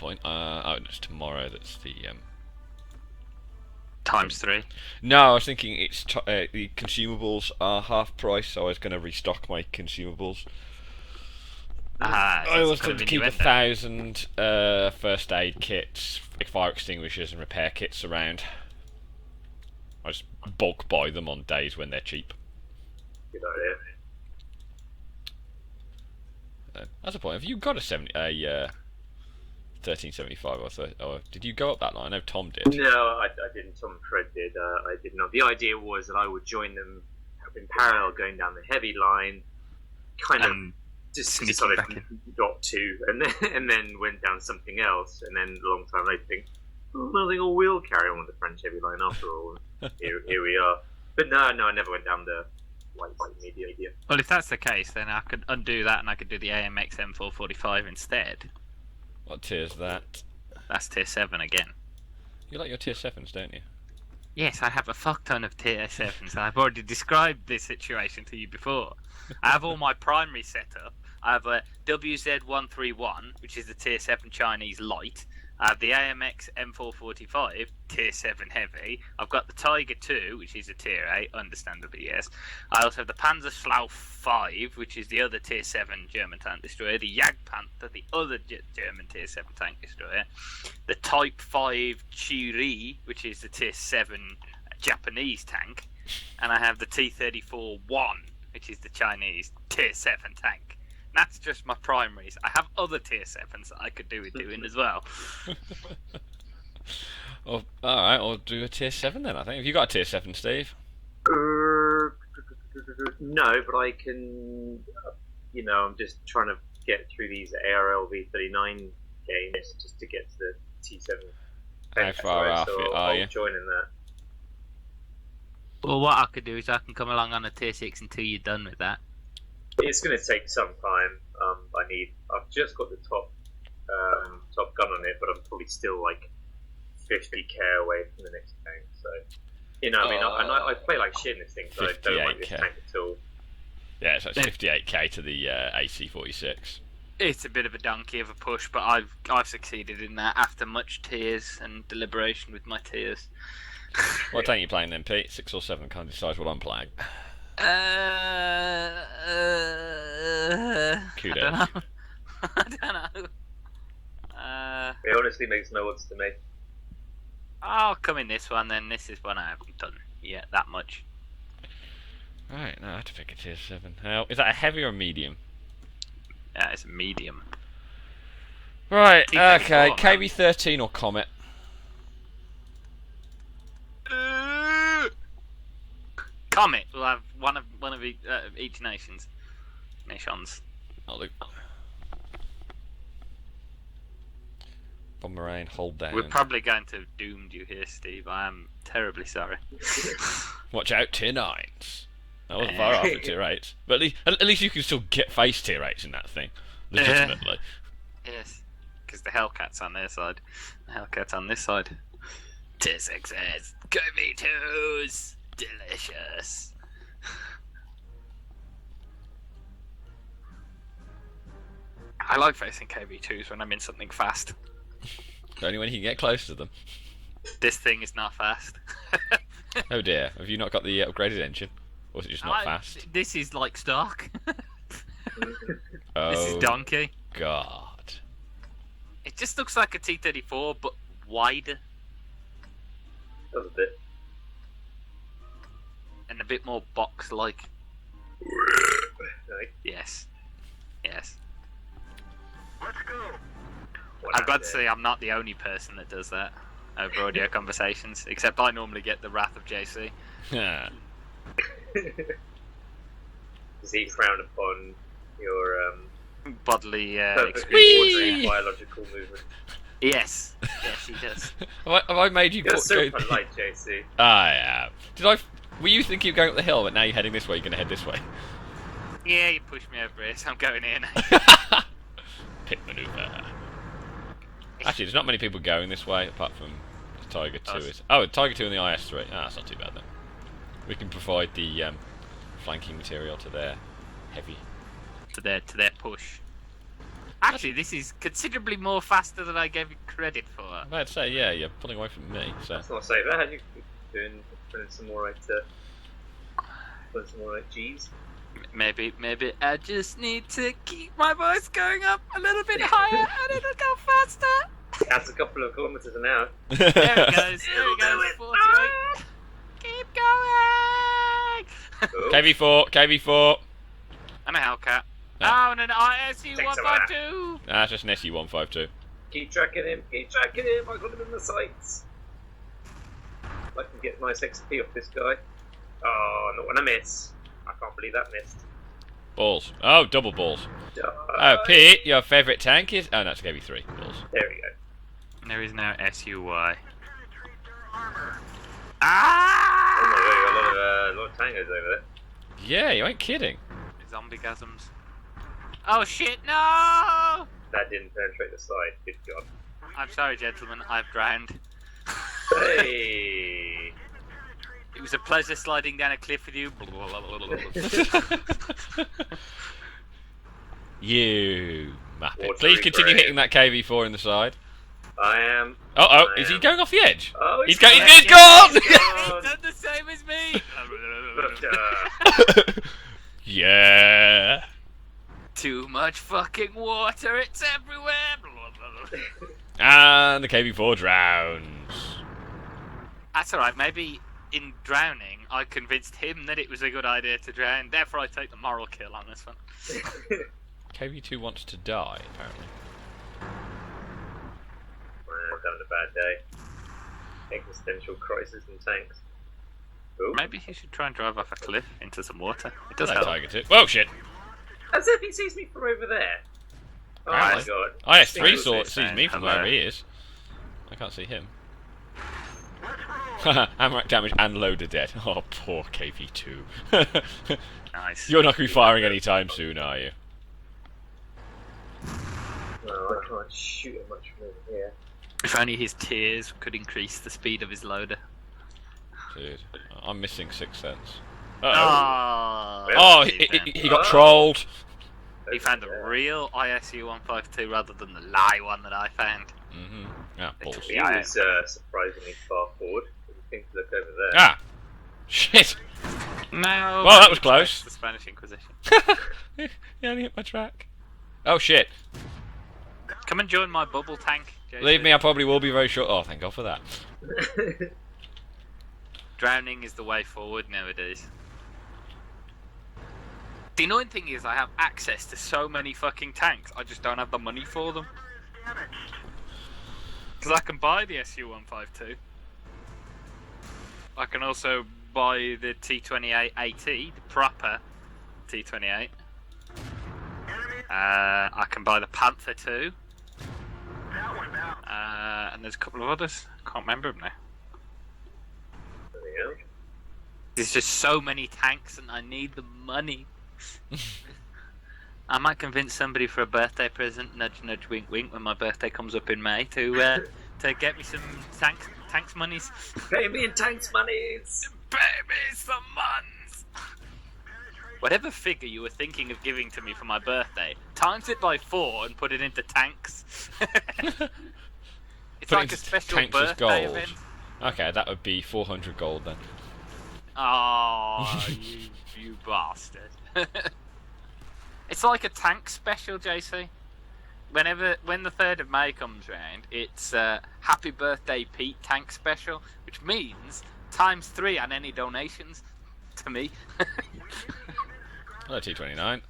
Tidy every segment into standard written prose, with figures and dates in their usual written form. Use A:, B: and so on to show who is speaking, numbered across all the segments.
A: point. Oh, it's tomorrow. That's the
B: ×3.
A: No, I was thinking it's the consumables are half price, so I was going to restock my consumables. I was going to keep 1,000 first aid kits, fire extinguishers, and repair kits around. I just bulk buy them on days when they're cheap.
C: Good idea.
A: That's a point. Have you got a 1375 or did you go up that line? I know Tom did.
C: No, I didn't. Tom and Fred did. I did not. The idea was that I would join them in parallel, going down the heavy line, kind of just decided not to, and then went down something else, and then a long time later think, oh, no, I think I will carry on with the French heavy line after all. Here we are. But no, I never went down the light media.
B: Well, if that's the case, then I could undo that and I could do the AMX M445 instead.
A: What tier is that?
B: That's tier 7 again.
A: You like your tier 7s, don't you?
B: Yes, I have a fuck ton of tier 7s. I've already described this situation to you before. I have all my primary setup. I have a WZ131, which is the tier 7 Chinese light. I have the AMX M445, tier 7 heavy. I've got the Tiger 2, which is a tier 8, understandably, yes. I also have the Panzerschlau 5, which is the other tier 7 German tank destroyer. The Jagdpanther, the other German tier 7 tank destroyer. The Type 5 Chiri, which is the tier 7 Japanese tank. And I have the T-34-1, which is the Chinese tier 7 tank. That's just my primaries. I have other tier 7s that I could do with doing as well.
A: Well, alright, I'll do a tier 7 then, I think. Have you got a tier 7, Steve?
C: No, but I can, I'm just trying to get through these ARLV39 games just to get to the T7.
A: How far off are you?
C: I'll join in that.
B: Well, what I could do is I can come along on a tier 6 until you're done with that.
C: It's going to take some time. I've just got the top gun on it, but I'm probably still like 50k away from the next tank. So, I play like shit in this thing, so I don't like this tank at all.
A: Yeah, so it's 58k to the AC-46.
B: It's a bit of a donkey of a push, but I've succeeded in that after much tears and deliberation with my tears.
A: What tank are you playing then, Pete? 6 or 7? Can't decide what I'm playing. Kudos.
B: I don't know.
C: It honestly makes no odds to me.
B: I'll come in this one then. This is one I haven't done yet that much.
A: Right, now I have to pick a tier 7. Now, is that a heavy or a medium?
B: Yeah, it's a medium.
A: Right, okay. KV-13 or Comet?
B: Comet. We'll have one of each nations.
A: I'll do. Submarine, hold down.
B: We're probably going to have doomed you here, Steve. I am terribly sorry.
A: Watch out, tier 9s. I wasn't far off at tier 8s. But at least you can still get face tier 8s in that thing. Legitimately.
B: Yes. Because the Hellcat's on their side. The Hellcat's on this side. Tier 6s. KV-2s. Delicious. I like facing KV-2s when I'm in something fast.
A: Only when you can get close to them.
B: This thing is not fast.
A: Oh dear, have you not got the upgraded engine? Or is it just not fast?
B: This is like Stark.
A: Oh,
B: this is Donkey.
A: God.
B: It just looks like a T-34, but wider.
C: Does a bit.
B: And a bit more box-like. Yes. Yes.
C: Let's go.
B: I've got to say, I'm not the only person that does that over audio conversations, except I normally get the wrath of JC.
A: Yeah.
C: Does he frown upon your
B: bodily
C: experience? Biological movement?
B: Yes. Yes, he does.
A: Have I made you...
C: You're so polite, JC.
A: I am. Were you thinking of going up the hill, but now you're heading this way, you're going to head this way?
B: Yeah, you pushed me over here, so I'm going in.
A: Pit manoeuvre. Actually, there's not many people going this way, apart from the Tiger 2. The Tiger 2 and the IS-3. That's not too bad then. We can provide the flanking material to their heavy.
B: To their push. Actually, this is considerably more faster than I gave it credit for.
A: I'm about to say, yeah, you're pulling away from me. So
C: That's not so bad. You're putting some more right. Putting some more right G's.
B: Maybe I just need to keep my voice going up a little bit higher and it'll go faster.
C: That's a couple of kilometers an hour.
B: There it goes. 48. Keep going.
C: Cool.
A: KV-4.
B: And a Hellcat.
A: No.
B: Oh, and an ISU
C: Take some of that.
B: 152.
A: Nah, it's just an SU-152.
C: Keep tracking him. I got him in the sights. I can get nice XP off this guy. Oh, not when I miss. I can't believe that missed.
A: Balls. Oh, double balls.
C: Die.
A: Oh, Pete, your favourite tank is... Oh, no, it's KV-3. Balls.
C: There we go.
B: There is no SUY.
C: Oh
B: Ah!
C: my god, you got a lot of tangos over there.
A: Yeah, you ain't kidding.
B: Zombie-gasms. Oh shit, no!
C: That didn't penetrate the side. Good God.
B: I'm sorry, gentlemen, I've drowned.
C: Hey!
B: It was a pleasure sliding down a cliff with you.
A: You map it.
C: Watery
A: Please continue
C: grave.
A: hitting that KV-4 in the side.
C: I am.
A: Oh,
C: I
A: is he
C: am.
A: going off the edge?
C: Oh,
A: He's
C: gone.
A: going. He's gone.
C: He's
B: He's
C: gone.
B: done the same as me!
A: Yeah.
B: Too much fucking water, it's everywhere!
A: And the KV-4 drowns.
B: That's alright, maybe in drowning I convinced him that it was a good idea to drown, therefore I take the moral kill on this one.
A: KV-2 wants to die, apparently.
C: I'm having a bad day. Existential crisis in tanks. Ooh.
B: Maybe he should try and drive off a cliff into some water. It does
A: Hello,
B: help.
A: Tiger 2. Whoa, shit.
C: As if he sees me from over there. Oh
A: Right.
C: my god.
A: IS-3
B: Seriously,
A: sees me from
B: hello.
A: wherever he is. I can't see him. Amrak damage and loader dead. Oh, poor KV-2.
B: Nice.
A: You're not going to be firing anytime soon, are you?
C: No, I can't shoot him much from over here.
B: If only his tears could increase the speed of his loader.
A: Dude, I'm missing 6 cents.
B: Oh,
A: Oh, he got trolled.
B: He found a real ISU 152 rather than the lie one that I found.
A: Mm-hmm. Ah, balls.
C: He was surprisingly far forward. You think to look over there.
A: Ah! Shit!
B: No.
A: Well, that was close.
B: The Spanish Inquisition.
A: He only hit my track. Oh, shit.
B: Come and join my bubble tank. JC.
A: Believe me, I probably will be very short. Oh, thank God for that.
B: Drowning is the way forward nowadays. The annoying thing is I have access to so many fucking tanks, I just don't have the money for them. Because I can buy the SU-152. I can also buy the T-28 AT, the proper T-28. I can buy the Panther 2. And there's a couple of others. Can't remember them now.
C: There we go.
B: There's just so many tanks and I need the money. I might convince somebody for a birthday present, nudge nudge wink wink, when my birthday comes up in May to get me some tanks monies.
C: Pay me in tanks monies!
B: Pay me some monies! Whatever figure you were thinking of giving to me for my birthday, times it by 4 and put it into tanks. It's
A: Put it
B: like
A: into
B: a special
A: tanks as
B: birthday
A: gold.
B: event.
A: Okay, that would be 400 gold then.
B: Oh, you bastard. It's like a tank special, JC. When the 3rd of May comes round, it's Happy Birthday Pete tank special, which means ×3 on any donations to me.
A: Hello, T29.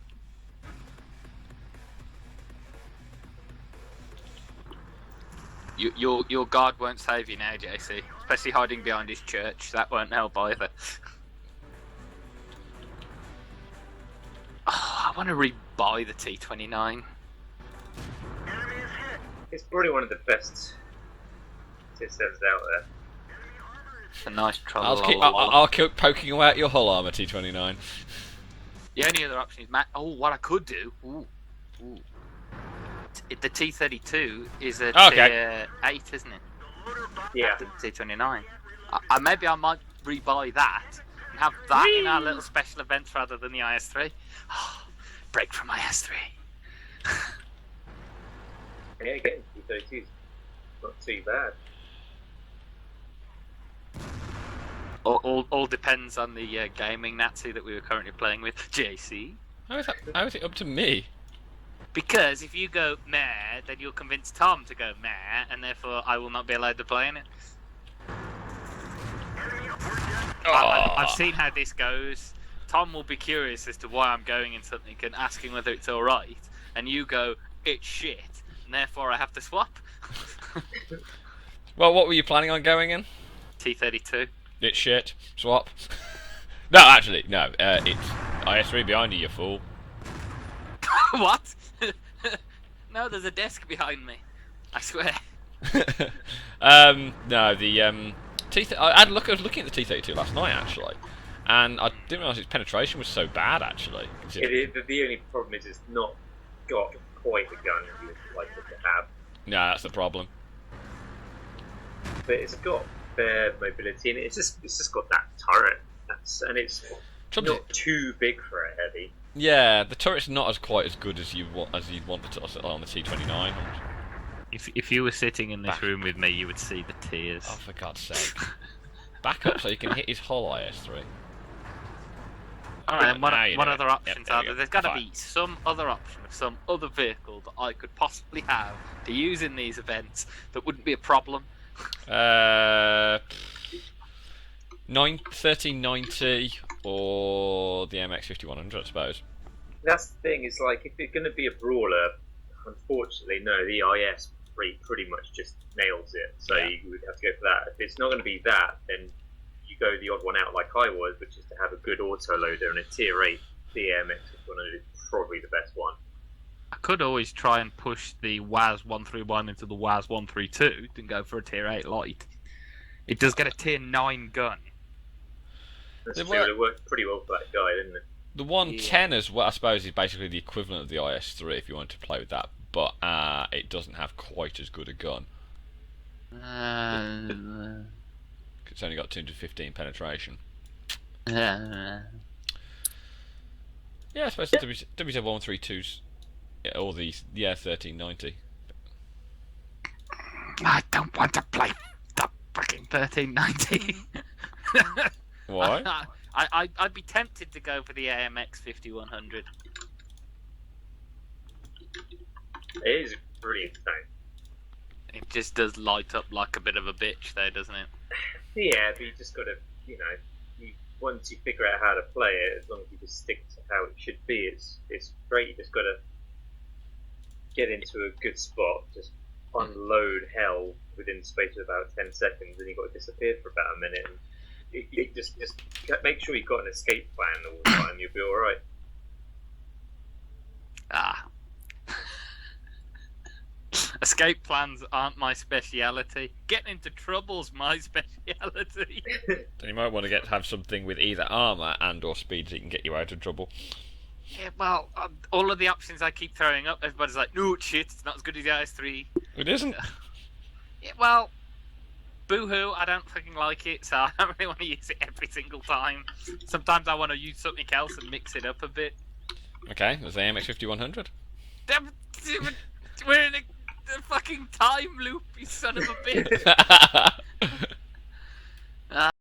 B: Your guard won't save you now, JC. Especially hiding behind his church. That won't help either. Oh, I want to rebuy the T29.
C: It's probably one of the best systems out there.
B: It's a nice trouble.
A: I'll keep poking away at your hull armor, T29.
B: The only other option is what I could do. The T32 is a tier 8, isn't it?
C: Yeah.
B: The T29. Maybe I might rebuy that and have that in our little special events rather than the IS-3. Break from IS-3.
C: Yeah, again, T32's not too bad.
B: All depends on the gaming Nazi that we were currently playing with, JC.
A: How is it up to me?
B: Because if you go meh, then you'll convince Tom to go meh, and therefore I will not be allowed to play in it. I've seen how this goes. Tom will be curious as to why I'm going in something and asking whether it's alright, and you go, it's shit, and therefore I have to swap.
A: Well, what were you planning on going in?
B: T32.
A: It's shit. Swap. No, actually, no. It's IS3 behind you, you fool.
B: What? No, there's a desk behind me. I swear.
A: No, the I was looking at the T32 last night actually, and I didn't realise its penetration was so bad actually.
C: The only problem is it's not got quite the gun you would like it to have.
A: No, that's the problem.
C: But it's got fair mobility, and it's just got that turret. And it's not too big for a heavy.
A: Yeah, the turret's not quite as good as you'd want it to on the T29.
B: If you were sitting in this room with me, you would see the tears.
A: Oh, for God's sake! Back up so you can hit his whole IS3.
B: Alright, and what other options are there? There's got to
A: Fine.
B: be some other option of some other vehicle that I could possibly have to use in these events that wouldn't be a problem.
A: 1390 or the MX-5100, I suppose.
C: That's the thing. It's like if it's going to be a brawler, unfortunately, no. The IS pretty much just nails it. So
A: Yeah.
C: you would have to go for that. If it's not going to be that, then you go the odd one out like I was, which is to have a good autoloader and a tier 8. The MX-5100 is probably the best one.
B: I could always try and push the WAS-131 into the WAS-132 and go for a tier 8 light. It does get a tier 9 gun.
C: That's true. It worked pretty well for that guy, didn't it?
A: The 110 as well, I suppose, is basically the equivalent of the IS-3 if you want to play with that, but it doesn't have quite as good a gun. It's only got 215 penetration. Yeah, I suppose the WZ-132's or the 1390.
B: I don't want to play the fucking 1390.
A: Why?
B: I'd be tempted to go for the AMX 5100.
C: It is pretty insane.
B: It just does light up like a bit of a bitch, though, doesn't it?
C: Yeah, but you just got to, once you figure out how to play it, as long as you just stick to how it should be, it's great. You just got to get into a good spot, just unload hell within the space of about 10 seconds, and you've got to disappear for about a minute. And it just make sure you've got an escape plan all the time. You'll be all right.
B: Escape plans aren't my speciality. Getting into trouble's my speciality.
A: So you might want to have something with either armour and or speed so you can get you out of trouble.
B: Yeah, well, all of the options I keep throwing up, everybody's like, no, shit, it's not as good as the IS-3.
A: It isn't.
B: Yeah, well, boo-hoo, I don't fucking like it, so I don't really want to use it every single time. Sometimes I want to use something else and mix it up a bit.
A: Okay, there's the MX-5100.
B: We're in a fucking time loop, you son of a bitch.